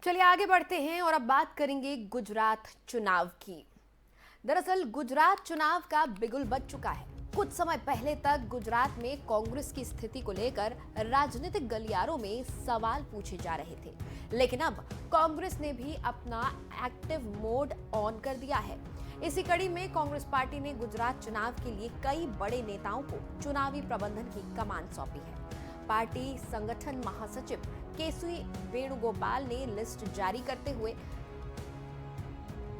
चलिए आगे बढ़ते हैं और अब बात करेंगे गुजरात चुनाव की। दरअसल गुजरात चुनाव का बिगुल बज चुका है। कुछ समय पहले तक गुजरात में कांग्रेस की स्थिति को लेकर राजनीतिक गलियारों में सवाल पूछे जा रहे थे, लेकिन अब कांग्रेस ने भी अपना एक्टिव मोड ऑन कर दिया है। इसी कड़ी में कांग्रेस पार्टी ने गुजरात चुनाव के लिए कई बड़े नेताओं को चुनावी प्रबंधन की कमान सौंपी है। पार्टी संगठन महासचिव केसी वेणुगोपाल ने लिस्ट जारी करते हुए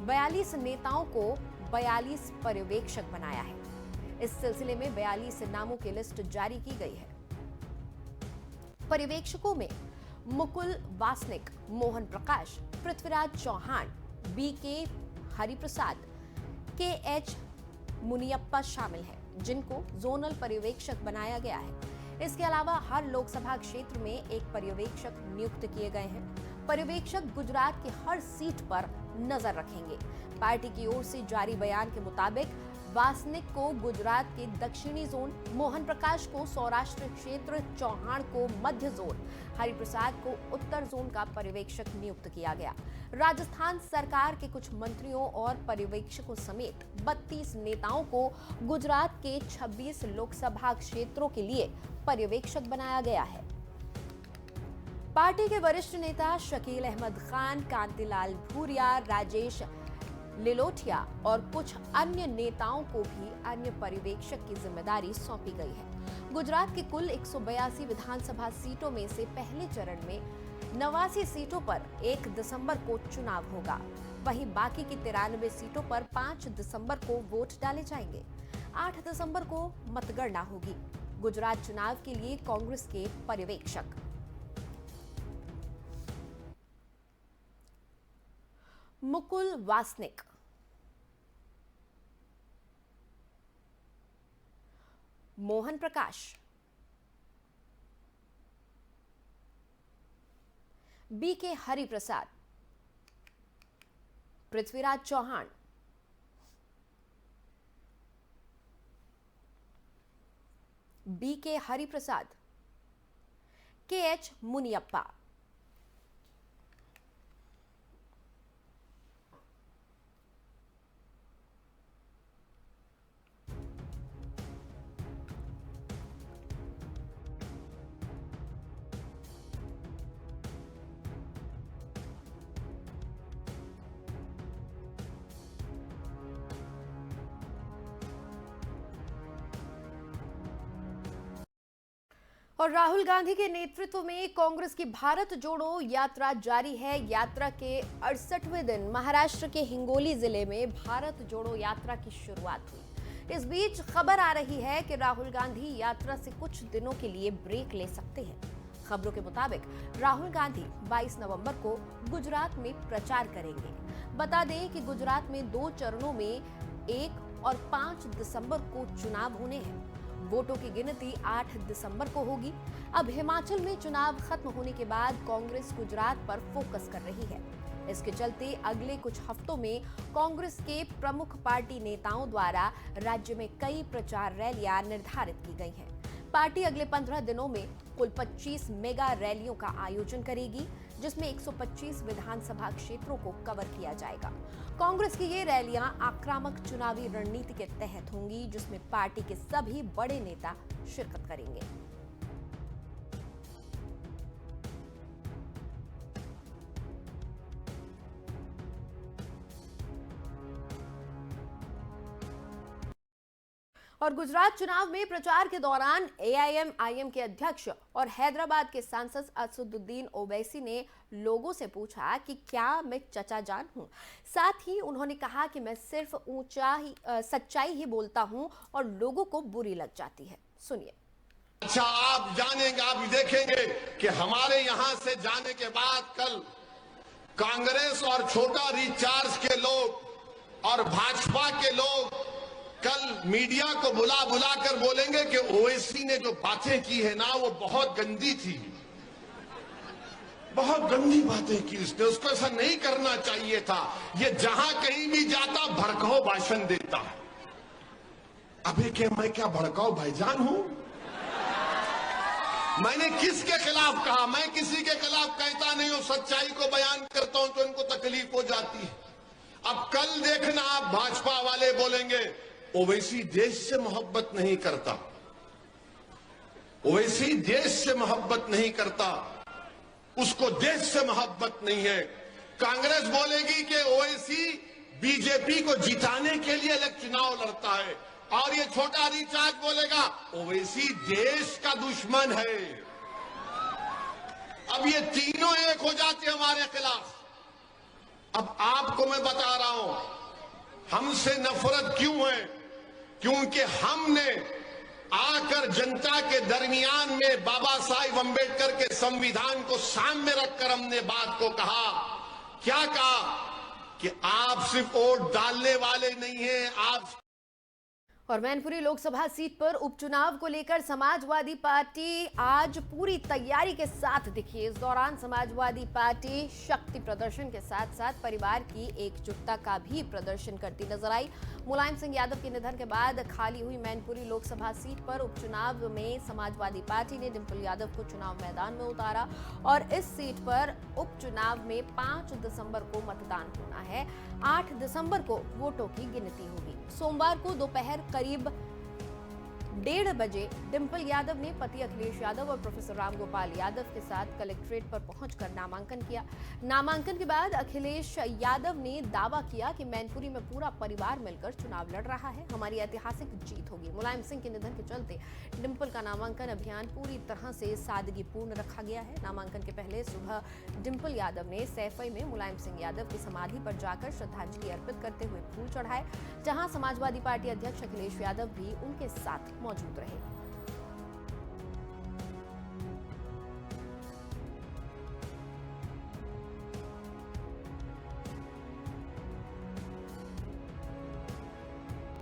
42 नेताओं को 42 पर्यवेक्षक बनाया है। इस सिलसिले में 42 नामों की लिस्ट जारी की गई है। पर्यवेक्षकों में मुकुल वासनिक, मोहन प्रकाश, पृथ्वीराज चौहान, बीके हरिप्रसाद, केएच मुनियप्पा शामिल हैं, जिनको जोनल पर्यवेक्षक बनाया गया है। इसके अलावा हर लोकसभा क्षेत्र में एक पर्यवेक्षक नियुक्त किए गए हैं। पर्यवेक्षक गुजरात की हर सीट पर नजर रखेंगे। पार्टी की ओर से जारी बयान के मुताबिक वासनिक को गुजरात के दक्षिणी जोन, मोहन प्रकाश को सौराष्ट्र क्षेत्र, चौहान को मध्य जोन, हरिप्रसाद को उत्तर जोन का पर्यवेक्षक नियुक्त किया गया। राजस्थान सरकार के कुछ मंत्रियों और पर्यवेक्षकों समेत 32 नेताओं को गुजरात के 26 लोकसभा क्षेत्रों के लिए पर्यवेक्षक बनाया गया है। पार्टी के वरिष्ठ नेता शकील अहमद खान, कांतिलाल भूरिया, राजेश लिलोटिया और कुछ अन्य नेताओं को भी अन्य पर्यवेक्षक की जिम्मेदारी सौंपी गई है। गुजरात की कुल 182 विधानसभा सीटों में से पहले चरण में 89 सीटों पर 1 दिसंबर को चुनाव होगा। वहीं बाकी की 93 सीटों पर 5 दिसंबर को वोट डाले जाएंगे। 8 दिसंबर को मतगणना होगी। गुजरात चुनाव के लिए कांग्रेस के पर्यवेक्षक Mukul Wasnik, Mohan Prakash, BK Hariprasad, Prithviraj Chauhan, BK Hariprasad, KH Muniyappa. और राहुल गांधी के नेतृत्व में कांग्रेस की भारत जोड़ो यात्रा जारी है। यात्रा के 68वें दिन महाराष्ट्र के हिंगोली जिले में भारत जोड़ो यात्रा की शुरुआत हुई। इस बीच खबर आ रही है कि राहुल गांधी यात्रा से कुछ दिनों के लिए ब्रेक ले सकते हैं। खबरों के मुताबिक राहुल गांधी 22 नवंबर को गुजरात में प्रचार करेंगे। बता दें कि गुजरात में 2 चरणों में 1 और 5 दिसंबर को चुनाव होने हैं। वोटों की गिनती 8 दिसंबर को होगी। अब हिमाचल में चुनाव खत्म होने के बाद कांग्रेस गुजरात पर फोकस कर रही है। इसके चलते अगले कुछ हफ्तों में कांग्रेस के प्रमुख पार्टी नेताओं द्वारा राज्य में कई प्रचार रैलियां निर्धारित की गई हैं। पार्टी अगले 15 दिनों में कुल 25 मेगा रैलियों का आयोजन करेगी, जिसमें 125 विधानसभा क्षेत्रों को कवर किया जाएगा। कांग्रेस की ये रैलियां आक्रामक चुनावी रणनीति के तहत होंगी, जिसमें पार्टी के सभी बड़े नेता शिरकत करेंगे। और गुजरात चुनाव में प्रचार के दौरान एआईएमआईएम के अध्यक्ष और हैदराबाद के सांसद असदुद्दीन ओवैसी ने लोगों से पूछा कि क्या मैं चचा जान हूं। साथ ही उन्होंने कहा कि मैं सिर्फ सच्चाई ही बोलता हूं और लोगों को बुरी लग जाती है। सुनिए। अच्छा, आप जानेंगे, आप देखेंगे कि हमारे यहां से जाने के बाद कल कांग्रेस और छोटा रिचार्ज के लोग और भाजपा के लोग कल मीडिया को बुला बुला कर बोलेंगे कि ओवैसी ने जो बातें की है ना, वो बहुत गंदी थी, बहुत गंदी बातें की उसने, उसको ऐसा नहीं करना चाहिए था। ये जहां कहीं भी जाता भड़काऊ भाषण देता है। अबे क्या मैं क्या भड़काऊ भाईजान हूं? मैंने किसके खिलाफ कहा? मैं किसी के खिलाफ कहता नहीं हूं, सच्चाई को बयान करता हूं तो इनको तकलीफ हो जाती है। अब कल देखना आप भाजपा वाले बोलेंगे ओवैसी देश से मोहब्बत नहीं करता, ओवैसी देश से मोहब्बत नहीं करता, उसको देश से मोहब्बत नहीं है। कांग्रेस बोलेगी कि ओवैसी बीजेपी को जिताने के लिए चुनाव लड़ता है, और ये छोटा रिचार्ज बोलेगा ओवैसी देश का दुश्मन है। अब ये तीनों एक हो जाते हमारे खिलाफ। अब आपको मैं बता रहा हूं हमसे नफरत क्यों है, क्योंकि हमने आकर जनता के दरमियान में बाबा साहिब अंबेडकर के संविधान को सामने रखकर हमने बात को कहा। क्या कहा कि आप सिर्फ वोट डालने वाले नहीं हैं, आप। और मैनपुरी लोकसभा सीट पर उपचुनाव को लेकर समाजवादी पार्टी आज पूरी तैयारी के साथ दिखी। इस दौरान समाजवादी पार्टी शक्ति प्रदर्शन के साथ साथ परिवार की एकजुटता का भी प्रदर्शन करती नजर आई। मुलायम सिंह यादव के निधन के बाद खाली हुई मैनपुरी लोकसभा सीट पर उपचुनाव में समाजवादी पार्टी ने डिंपल यादव को चुनाव मैदान में उतारा और इस सीट पर उपचुनाव में 5 दिसंबर को मतदान होना है। 8 दिसंबर को वोटों की गिनती होगी। सोमवार को दोपहर करीब 1:30 बजे डिंपल यादव ने पति अखिलेश यादव और प्रोफेसर रामगोपाल यादव के साथ कलेक्ट्रेट पर पहुंचकर नामांकन किया। नामांकन के बाद अखिलेश यादव ने दावा किया कि मैनपुरी में पूरा परिवार मिलकर चुनाव लड़ रहा है, हमारी ऐतिहासिक जीत होगी। मुलायम सिंह के निधन के चलते डिंपल का नामांकन अभियान पूरी तरह से सादगीपूर्ण रखा गया है। नामांकन के पहले सुबह डिंपल यादव ने सैफई में मुलायम सिंह यादव की समाधि पर जाकर श्रद्धांजलि अर्पित करते हुए फूल चढ़ाए, जहां समाजवादी पार्टी अध्यक्ष अखिलेश यादव भी उनके साथ मौजूद रहे।